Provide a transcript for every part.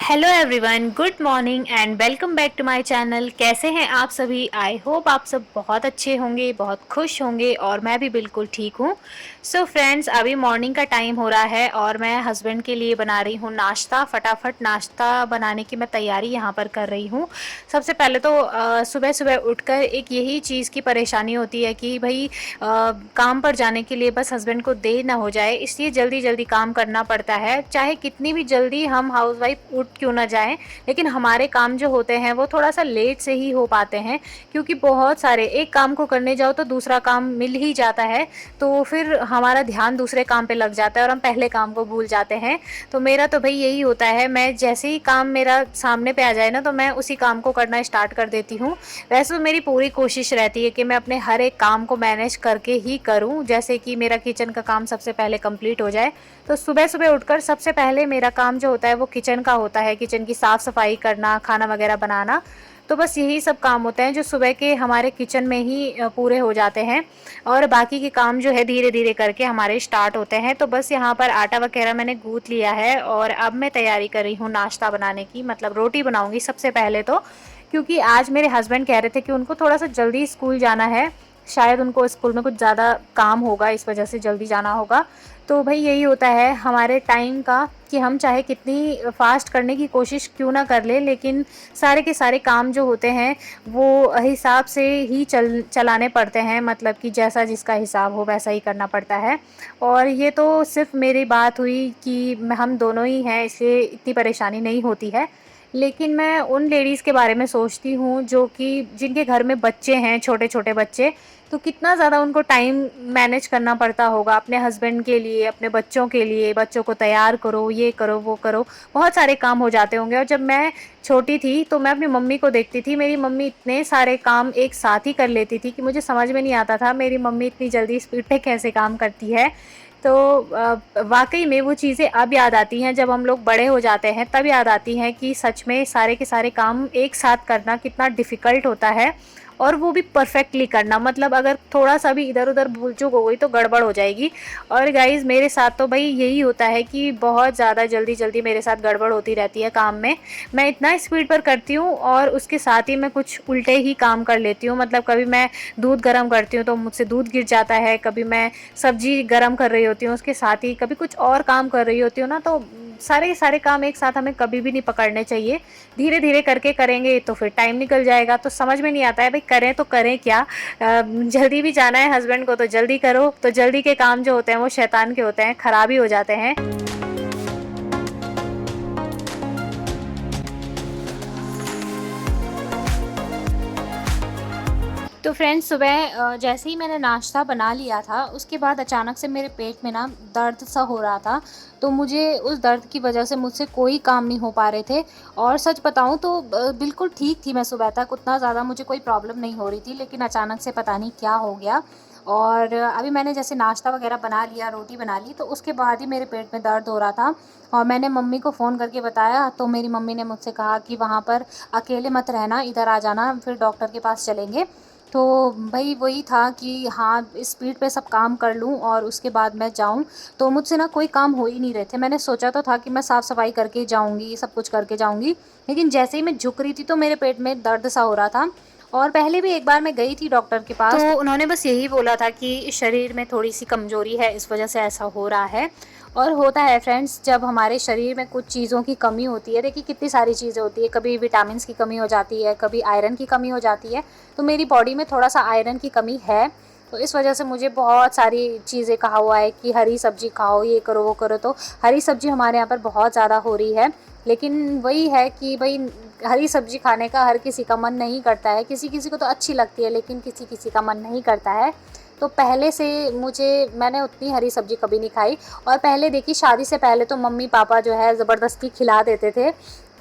Hello everyone, good morning and welcome back to my channel. कैसे हैं आप सभी? आई होप आप सब बहुत अच्छे होंगे, बहुत खुश होंगे और मैं भी बिल्कुल ठीक हूँ। सो फ्रेंड्स, अभी मॉर्निंग का टाइम हो रहा है और मैं हस्बैंड के लिए बना रही हूँ नाश्ता। फटाफट नाश्ता बनाने की मैं तैयारी यहाँ पर कर रही हूँ। सबसे पहले तो सुबह सुबह उठकर एक यही चीज़ की परेशानी होती है कि भाई काम पर जाने के लिए बस हस्बैंड को देर ना हो जाए, इसलिए जल्दी जल्दी काम करना पड़ता है। चाहे कितनी भी जल्दी हम हाउसवाइफ उठ क्यों ना जाएं, लेकिन हमारे काम जो होते हैं वो थोड़ा सा लेट से ही हो पाते हैं, क्योंकि बहुत सारे एक काम को करने जाओ तो दूसरा काम मिल ही जाता है। तो फिर हमारा ध्यान दूसरे काम पे लग जाता है और हम पहले काम को भूल जाते हैं। तो मेरा तो भाई यही होता है, मैं जैसे ही काम मेरा सामने पे आ जाए ना तो मैं उसी काम को करना स्टार्ट कर देती हूँ। वैसे तो मेरी पूरी कोशिश रहती है कि मैं अपने हर एक काम को मैनेज करके ही करूँ, जैसे कि मेरा किचन का काम सबसे पहले कंप्लीट हो जाए। तो सुबह सुबह उठकर सबसे पहले मेरा काम जो होता है वो किचन का होता है, किचन की साफ़ सफाई करना, खाना वगैरह बनाना। तो बस यही सब काम होते हैं जो सुबह के हमारे किचन में ही पूरे हो जाते हैं, और बाकी के काम जो है धीरे धीरे करके हमारे स्टार्ट होते हैं। तो बस यहाँ पर आटा वगैरह मैंने गूँथ लिया है और अब मैं तैयारी कर रही हूँ नाश्ता बनाने की, मतलब रोटी बनाऊंगी सबसे पहले तो, क्योंकि आज मेरे हस्बैंड कह रहे थे कि उनको थोड़ा सा जल्दी स्कूल जाना है। शायद उनको स्कूल में कुछ ज़्यादा काम होगा, इस वजह से जल्दी जाना होगा। तो भाई यही होता है हमारे टाइम का कि हम चाहे कितनी फास्ट करने की कोशिश क्यों ना कर ले, लेकिन सारे के सारे काम जो होते हैं वो हिसाब से ही चलाने पड़ते हैं, मतलब कि जैसा जिसका हिसाब हो वैसा ही करना पड़ता है। और ये तो सिर्फ मेरी बात हुई कि हम दोनों ही हैं, इसलिए इतनी परेशानी नहीं होती है। लेकिन मैं उन लेडीज़ के बारे में सोचती हूँ जो कि जिनके घर में बच्चे हैं, छोटे छोटे बच्चे। तो कितना ज़्यादा उनको टाइम मैनेज करना पड़ता होगा अपने हस्बैंड के लिए, अपने बच्चों के लिए। बच्चों को तैयार करो, ये करो, वो करो, बहुत सारे काम हो जाते होंगे। और जब मैं छोटी थी तो मैं अपनी मम्मी को देखती थी, मेरी मम्मी इतने सारे काम एक साथ ही कर लेती थी कि मुझे समझ में नहीं आता था मेरी मम्मी इतनी जल्दी स्पीड पे कैसे काम करती है। तो वाक़ई में वो चीज़ें अब याद आती हैं, जब हम लोग बड़े हो जाते हैं तब याद आती हैं कि सच में सारे के सारे काम एक साथ करना कितना डिफ़िकल्ट होता है, और वो भी परफेक्टली करना। मतलब अगर थोड़ा सा भी इधर उधर भूल चूक हो गई तो गड़बड़ हो जाएगी। और गाइज़ मेरे साथ तो भाई यही होता है कि बहुत ज़्यादा जल्दी जल्दी मेरे साथ गड़बड़ होती रहती है काम में। मैं इतना स्पीड पर करती हूँ और उसके साथ ही मैं कुछ उल्टे ही काम कर लेती हूँ। मतलब कभी मैं दूध गर्म करती हूँ तो मुझसे दूध गिर जाता है, कभी मैं सब्जी गर्म कर रही होती हूँ उसके साथ ही कभी कुछ और काम कर रही होती हूँ ना, तो सारे सारे काम एक साथ हमें कभी भी नहीं पकड़ने चाहिए। धीरे धीरे करके करेंगे तो फिर टाइम निकल जाएगा। तो समझ में नहीं आता है भाई करें तो करें क्या। जल्दी भी जाना है हस्बैंड को तो जल्दी करो, तो जल्दी के काम जो होते हैं वो शैतान के होते हैं, खराब ही हो जाते हैं। तो फ्रेंड्स, सुबह जैसे ही मैंने नाश्ता बना लिया था उसके बाद अचानक से मेरे पेट में ना दर्द सा हो रहा था। तो मुझे उस दर्द की वजह से मुझसे कोई काम नहीं हो पा रहे थे। और सच बताऊं तो बिल्कुल ठीक थी मैं सुबह तक, उतना ज़्यादा मुझे कोई प्रॉब्लम नहीं हो रही थी, लेकिन अचानक से पता नहीं क्या हो गया। और अभी मैंने जैसे नाश्ता वगैरह बना लिया, रोटी बना ली, तो उसके बाद ही मेरे पेट में दर्द हो रहा था। और मैंने मम्मी को फ़ोन करके बताया तो मेरी मम्मी ने मुझसे कहा कि वहाँ पर अकेले मत रहना, इधर आ जाना, फिर डॉक्टर के पास चलेंगे। तो भई वही था कि हाँ, स्पीड पे सब काम कर लूँ और उसके बाद मैं जाऊँ। तो मुझसे ना कोई काम हो ही नहीं रहे थे। मैंने सोचा तो था कि मैं साफ़-सफ़ाई करके जाऊँगी, सब कुछ करके जाऊँगी, लेकिन जैसे ही मैं झुक रही थी तो मेरे पेट में दर्द सा हो रहा था। और पहले भी एक बार मैं गई थी डॉक्टर के पास, तो उन्होंने बस यही बोला था कि शरीर में थोड़ी-सी कमज़ोरी है, इस वज़ह से ऐसा हो रहा है। और होता है फ्रेंड्स, जब हमारे शरीर में कुछ चीज़ों की कमी होती है, देखिए कितनी सारी चीज़ें होती है, कभी विटामिन्स की कमी हो जाती है, कभी आयरन की कमी हो जाती है। तो मेरी बॉडी में थोड़ा-सा आयरन की कमी है, तो इस वजह से मुझे बहुत सारी चीज़ें कहा हुआ है कि हरी सब्ज़ी खाओ, ये करो, वो करो। तो हरी सब्ज़ी हमारे यहाँ पर बहुत ज़्यादा हो रही है, लेकिन वही है कि भई हरी सब्ज़ी खाने का हर किसी का मन नहीं करता है। किसी-किसी को तो अच्छी लगती है, लेकिन किसी-किसी का मन नहीं करता है। तो पहले से मैंने उतनी हरी सब्ज़ी कभी नहीं खाई। और पहले देखिए, शादी से पहले तो मम्मी-पापा जो है ज़बरदस्ती खिला देते थे।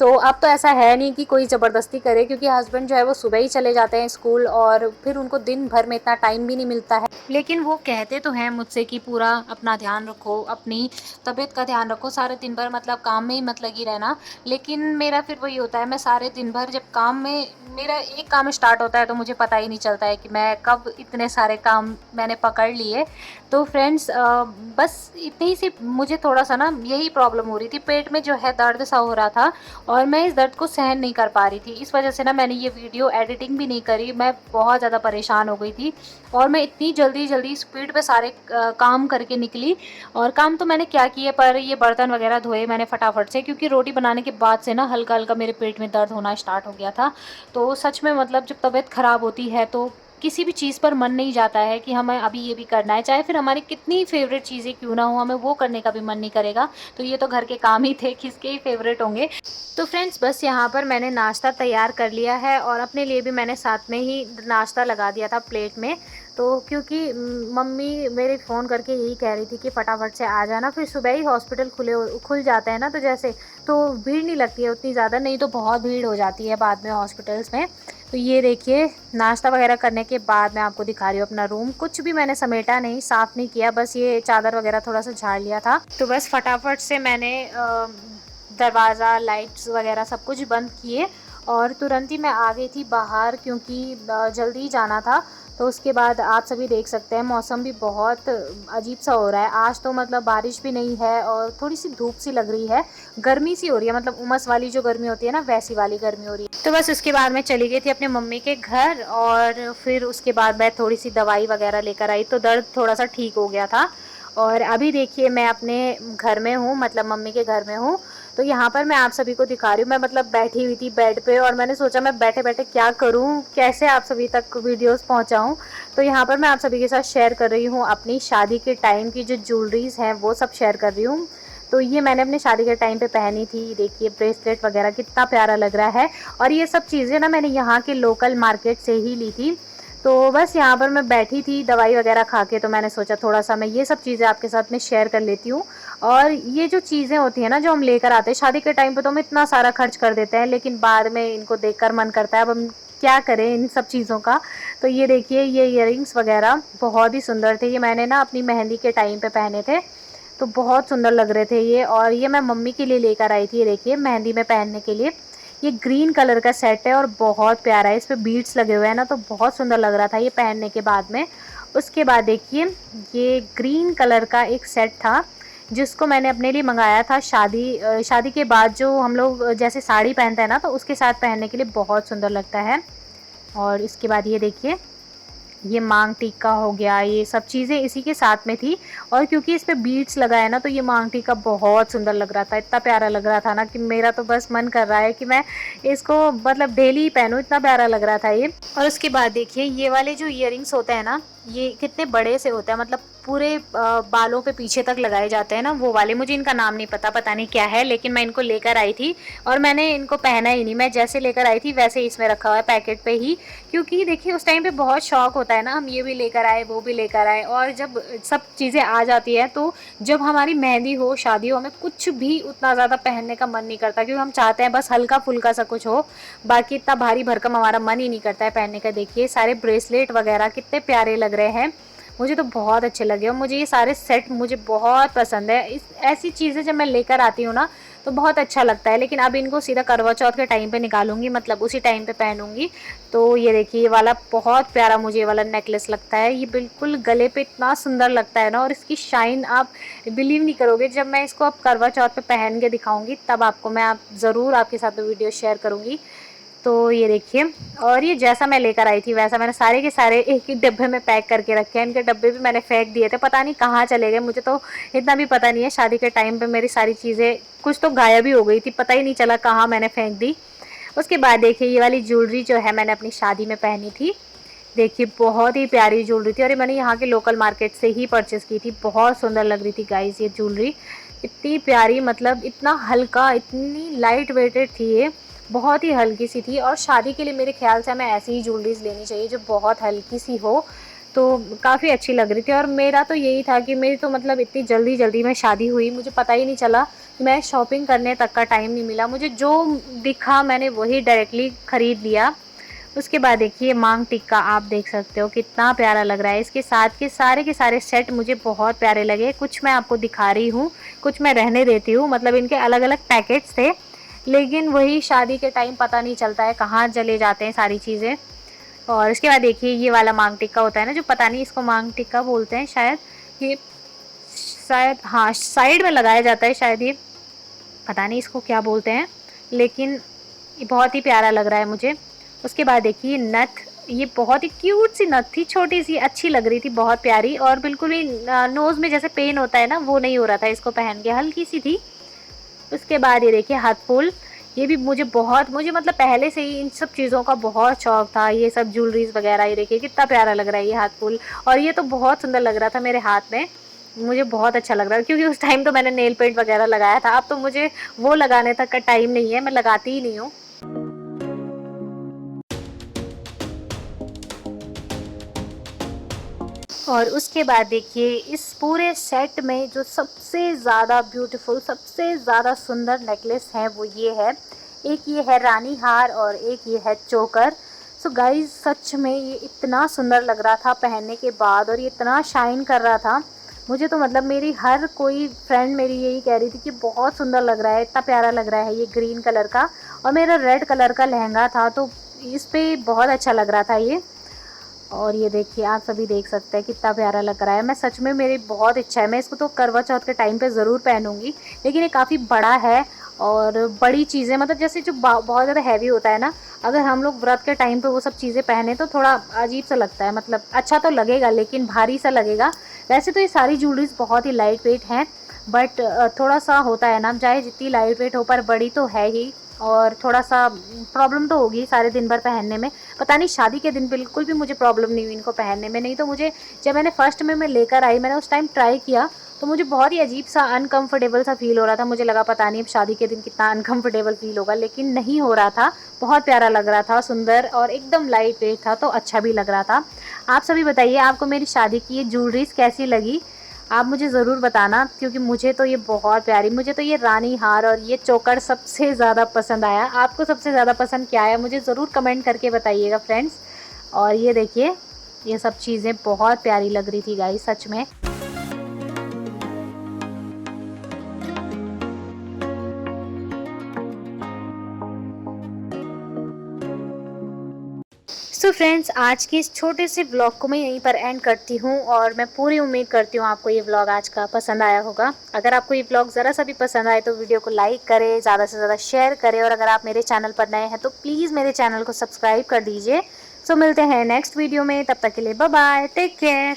तो अब तो ऐसा है नहीं कि कोई ज़बरदस्ती करे, क्योंकि हस्बैंड जो है वो सुबह ही चले जाते हैं स्कूल और फिर उनको दिन भर में इतना टाइम भी नहीं मिलता है। लेकिन वो कहते तो हैं मुझसे कि पूरा अपना ध्यान रखो, अपनी तबीयत का ध्यान रखो, सारे दिन भर मतलब काम में ही मत लगी रहना। लेकिन मेरा फिर वही होता है, मैं सारे दिन भर जब काम में मेरा एक काम स्टार्ट होता है तो मुझे पता ही नहीं चलता है कि मैं कब इतने सारे काम मैंने पकड़ लिए। तो फ्रेंड्स, बस इतनी सी मुझे थोड़ा सा ना यही प्रॉब्लम हो रही थी, पेट में जो है दर्द सा हो रहा था। और मैं इस दर्द को सहन नहीं कर पा रही थी। इस वजह से ना मैंने ये वीडियो एडिटिंग भी नहीं करी, मैं बहुत ज़्यादा परेशान हो गई थी और मैं इतनी जल्दी-जल्दी स्पीड पे सारे काम करके निकली। और काम तो मैंने क्या किए, पर ये बर्तन वगैरह धोए मैंने फटाफट से, क्योंकि रोटी बनाने के बाद से ना हल्का-हल्का मेरे पेट में दर्द होना स्टार्ट हो गया था। तो सच में मतलब जब तबीयत ख़राब होती है तो किसी भी चीज़ पर मन नहीं जाता है कि हमें अभी ये भी करना है, चाहे फिर हमारी कितनी फ़ेवरेट चीज़ें क्यों ना हो, हमें वो करने का भी मन नहीं करेगा। तो ये तो घर के काम ही थे, किसके ही फ़ेवरेट होंगे। तो फ्रेंड्स बस यहाँ पर मैंने नाश्ता तैयार कर लिया है और अपने लिए भी मैंने साथ में ही नाश्ता लगा दिया था प्लेट में। तो क्योंकि मम्मी मेरे फ़ोन करके यही कह रही थी कि फटाफट से आ जाना, फिर सुबह ही हॉस्पिटल खुल जाते हैं ना, तो जैसे तो भीड़ नहीं लगती है उतनी ज़्यादा, नहीं तो बहुत भीड़ हो जाती है बाद में हॉस्पिटल्स में। तो ये देखिए नाश्ता वगैरह करने के बाद मैं आपको दिखा रही हूँ अपना रूम। कुछ भी मैंने समेटा नहीं, साफ़ नहीं किया, बस ये चादर वगैरह थोड़ा सा झाड़ लिया था। तो बस फटाफट से मैंने दरवाज़ा, लाइट्स वगैरह सब कुछ बंद किए और तुरंत ही मैं आ गई थी बाहर, क्योंकि जल्दी जाना था। तो उसके बाद आप सभी देख सकते हैं मौसम भी बहुत अजीब सा हो रहा है आज तो, मतलब बारिश भी नहीं है और थोड़ी सी धूप सी लग रही है, गर्मी सी हो रही है, मतलब उमस वाली जो गर्मी होती है ना वैसी वाली गर्मी हो रही है। तो बस उसके बाद मैं चली गई थी अपने मम्मी के घर और फिर उसके बाद मैं थोड़ी सी दवाई वगैरह लेकर आई, तो दर्द थोड़ा सा ठीक हो गया था। और अभी देखिए मैं अपने घर में हूँ, मतलब मम्मी के घर में हूँ। तो यहाँ पर मैं आप सभी को दिखा रही हूँ, मैं मतलब बैठी हुई थी बेड पे और मैंने सोचा मैं बैठे बैठे क्या करूँ, कैसे आप सभी तक वीडियोस पहुँचाऊँ। तो यहाँ पर मैं आप सभी के साथ शेयर कर रही हूँ अपनी शादी के टाइम की जो ज्वेलरीज हैं वो सब शेयर कर रही हूँ। तो ये मैंने अपनी शादी के टाइम पे पहनी थी, देखिए ब्रेसलेट वगैरह कितना प्यारा लग रहा है। और ये सब चीज़ें ना मैंने यहाँ के लोकल मार्केट से ही ली थी। तो बस यहाँ पर मैं बैठी थी दवाई वगैरह खा के, तो मैंने सोचा थोड़ा सा मैं ये सब चीज़ें आपके साथ में शेयर कर लेती हूँ। और ये जो चीज़ें होती हैं ना जो हम लेकर आते हैं शादी के टाइम पे, तो हम इतना सारा खर्च कर देते हैं, लेकिन बाद में इनको देखकर मन करता है अब हम क्या करें इन सब चीज़ों का। तो ये देखिए ये इयररिंग्स वगैरह बहुत ही सुंदर थे, ये मैंने ना अपनी मेहंदी के टाइम पे पहने थे, तो बहुत सुंदर लग रहे थे ये। और ये मैं मम्मी के लिए लेकर आई थी, ये देखिए मेहंदी में पहनने के लिए। ये ग्रीन कलर का सेट है और बहुत प्यारा है, इस पे बीड्स लगे हुए हैं ना, तो बहुत सुंदर लग रहा था ये पहनने के बाद में। उसके बाद देखिए ये ग्रीन कलर का एक सेट था जिसको मैंने अपने लिए मंगाया था शादी के बाद, जो हम लोग जैसे साड़ी पहनते हैं ना तो उसके साथ पहनने के लिए बहुत सुंदर लगता है। और इसके बाद ये देखिए ये मांग टीका हो गया, ये सब चीज़ें इसी के साथ में थी। और क्योंकि इस पे बीड्स लगा है ना तो ये मांग टीका बहुत सुंदर लग रहा था, इतना प्यारा लग रहा था ना कि मेरा तो बस मन कर रहा है कि मैं इसको मतलब डेली ही पहनूं, इतना प्यारा लग रहा था ये। और उसके बाद देखिए ये वाले जो इयररिंग्स होते हैं ना ये कितने बड़े से होते हैं, मतलब पूरे बालों पे पीछे तक लगाए जाते हैं ना वो वाले, मुझे इनका नाम नहीं पता नहीं क्या है, लेकिन मैं इनको लेकर आई थी और मैंने इनको पहना ही नहीं, मैं जैसे लेकर आई थी वैसे ही इसमें रखा हुआ है पैकेट पे ही। क्योंकि देखिए उस टाइम पे बहुत शौक होता है ना, हम ये भी लेकर आए वो भी लेकर आए, और जब सब चीज़ें आ जाती है तो जब हमारी मेहंदी हो शादी हो हमें कुछ भी उतना ज़्यादा पहनने का मन नहीं करता, क्योंकि हम चाहते हैं बस हल्का फुल्का सा कुछ हो, बाकी इतना भारी भरकम हमारा मन ही नहीं करता है पहनने का। देखिए सारे ब्रेसलेट वगैरह कितने प्यारे लग रहे हैं, मुझे तो बहुत अच्छे लगे और मुझे ये सारे सेट मुझे बहुत पसंद है। इस ऐसी चीज़ें जब मैं लेकर आती हूँ ना तो बहुत अच्छा लगता है, लेकिन अब इनको सीधा करवा चौथ के टाइम पे निकालूंगी, मतलब उसी टाइम पे पहनूंगी। तो ये देखिए ये वाला बहुत प्यारा मुझे ये वाला नेकलेस लगता है, ये बिल्कुल गले पे इतना सुंदर लगता है ना, और इसकी शाइन आप बिलीव नहीं करोगे, जब मैं इसको अब करवा चौथ पे पहन के दिखाऊंगी तब आपको मैं आप ज़रूर आपके साथ वीडियो शेयर करूँगी। तो ये देखिए, और ये जैसा मैं लेकर आई थी वैसा मैंने सारे के सारे एक ही डिब्बे में पैक करके रखे हैं, इनके डब्बे भी मैंने फेंक दिए थे, पता नहीं कहाँ चले गए, मुझे तो इतना भी पता नहीं है। शादी के टाइम पे मेरी सारी चीज़ें कुछ तो गायब ही हो गई थी, पता ही नहीं चला कहाँ मैंने फेंक दी। उसके बाद देखिए ये वाली ज्वेलरी जो है मैंने अपनी शादी में पहनी थी, देखिए बहुत ही प्यारी ज्वेलरी थी और ये मैंने यहाँ के लोकल मार्केट से ही परचेज़ की थी, बहुत सुंदर लग रही थी गाइस ये ज्वेलरी, इतनी प्यारी, मतलब इतना हल्का, इतनी लाइट वेटेड थी ये, बहुत ही हल्की सी थी। और शादी के लिए मेरे ख्याल से हमें ऐसी ही ज्वेलरीज लेनी चाहिए जो बहुत हल्की सी हो, तो काफ़ी अच्छी लग रही थी। और मेरा तो यही था कि मेरी तो मतलब इतनी जल्दी जल्दी में शादी हुई, मुझे पता ही नहीं चला, मैं शॉपिंग करने तक का टाइम नहीं मिला, मुझे जो दिखा मैंने वही डायरेक्टली ख़रीद लिया। उसके बाद देखिए मांग टिक्का आप देख सकते हो कितना प्यारा लग रहा है, इसके साथ के सारे सेट मुझे बहुत प्यारे लगे, कुछ मैं आपको दिखा रही हूँ कुछ मैं रहने देती हूँ, मतलब इनके अलग अलग पैकेट्स थे, लेकिन वही शादी के टाइम पता नहीं चलता है कहाँ चले जाते हैं सारी चीज़ें। और इसके बाद देखिए ये वाला मांग टिक्का होता है ना, जो पता नहीं इसको मांग टिक्का बोलते हैं शायद, ये शायद हाँ साइड में लगाया जाता है शायद, ये पता नहीं इसको क्या बोलते हैं, लेकिन ये बहुत ही प्यारा लग रहा है मुझे। उसके बाद देखिए नथ, ये बहुत ही क्यूट सी नथ थी, छोटी सी, अच्छी लग रही थी, बहुत प्यारी, और बिल्कुल भी नोज़ में जैसे पेन होता है ना, वो नहीं हो रहा था इसको पहन के, हल्की सी थी। उसके बाद ये देखिए हाथ फूल, ये भी मुझे मतलब पहले से ही इन सब चीज़ों का बहुत शौक था, ये सब ज्वेलरीज वगैरह। ये देखिए कितना प्यारा लग रहा है ये हाथ फूल, और ये तो बहुत सुंदर लग रहा था मेरे हाथ में, मुझे बहुत अच्छा लग रहा है, क्योंकि उस टाइम तो मैंने नेल पेंट वगैरह लगाया था। अब तो मुझे वो लगाने तक का टाइम नहीं है, मैं लगाती ही नहीं हूँ। और उसके बाद देखिए इस पूरे सेट में जो सबसे ज़्यादा ब्यूटीफुल, सबसे ज़्यादा सुंदर नेकलेस है वो ये है। एक ये है रानी हार और एक ये है चोकर। सो गाइस सच में ये इतना सुंदर लग रहा था पहनने के बाद, और ये इतना शाइन कर रहा था। मुझे तो मतलब मेरी हर कोई फ्रेंड मेरी यही कह रही थी कि बहुत सुंदर लग रहा है, इतना प्यारा लग रहा है ये ग्रीन कलर का। और मेरा रेड कलर का लहंगा था तो इस पे बहुत अच्छा लग रहा था ये। और ये देखिए आप सभी देख सकते हैं कितना प्यारा लग रहा है। मैं सच में, मेरी बहुत इच्छा है, मैं इसको तो करवा चौथ के टाइम पे ज़रूर पहनूंगी। लेकिन ये काफ़ी बड़ा है और बड़ी चीज़ें, मतलब जैसे जो बहुत ज़्यादा हैवी होता है ना, अगर हम लोग व्रत के टाइम पे वो सब चीज़ें पहने तो थोड़ा अजीब सा लगता है, मतलब अच्छा तो लगेगा लेकिन भारी सा लगेगा। वैसे तो ये सारी ज्वेलरीज बहुत ही लाइट वेट हैं, बट थोड़ा सा होता है ना, चाहे जितनी लाइट वेट हो पर बड़ी तो है ही, और थोड़ा सा प्रॉब्लम तो होगी सारे दिन भर पहनने में। पता नहीं शादी के दिन बिल्कुल भी मुझे प्रॉब्लम नहीं हुई इनको पहनने में, नहीं तो मुझे जब मैंने फर्स्ट में मैं लेकर आई, मैंने उस टाइम ट्राई किया तो मुझे बहुत ही अजीब सा अनकंफर्टेबल सा फील हो रहा था। मुझे लगा पता नहीं अब शादी के दिन कितना अनकंफर्टेबल फील होगा, लेकिन नहीं हो रहा था। बहुत प्यारा लग रहा था, सुंदर और एकदम लाइट वेट था, तो अच्छा भी लग रहा था। आप सभी बताइए आपको मेरी शादी की ये ज्वेलरीज कैसी लगी, आप मुझे ज़रूर बताना, क्योंकि मुझे तो ये बहुत प्यारी, मुझे तो ये रानी हार और ये चोकर सबसे ज़्यादा पसंद आया। आपको सबसे ज़्यादा पसंद क्या आया मुझे ज़रूर कमेंट करके बताइएगा फ्रेंड्स। और ये देखिए ये सब चीज़ें बहुत प्यारी लग रही थी गाइस सच में। सो फ्रेंड्स आज के इस छोटे से व्लॉग को मैं यहीं पर एंड करती हूँ, और मैं पूरी उम्मीद करती हूँ आपको ये व्लॉग आज का पसंद आया होगा। अगर आपको ये व्लॉग ज़रा सा भी पसंद आए तो वीडियो को लाइक करें, ज़्यादा से ज़्यादा शेयर करें, और अगर आप मेरे चैनल पर नए हैं तो प्लीज़ मेरे चैनल को सब्सक्राइब कर दीजिए। सो मिलते हैं नेक्स्ट वीडियो में, तब तक के लिए बाय बाय, टेक केयर।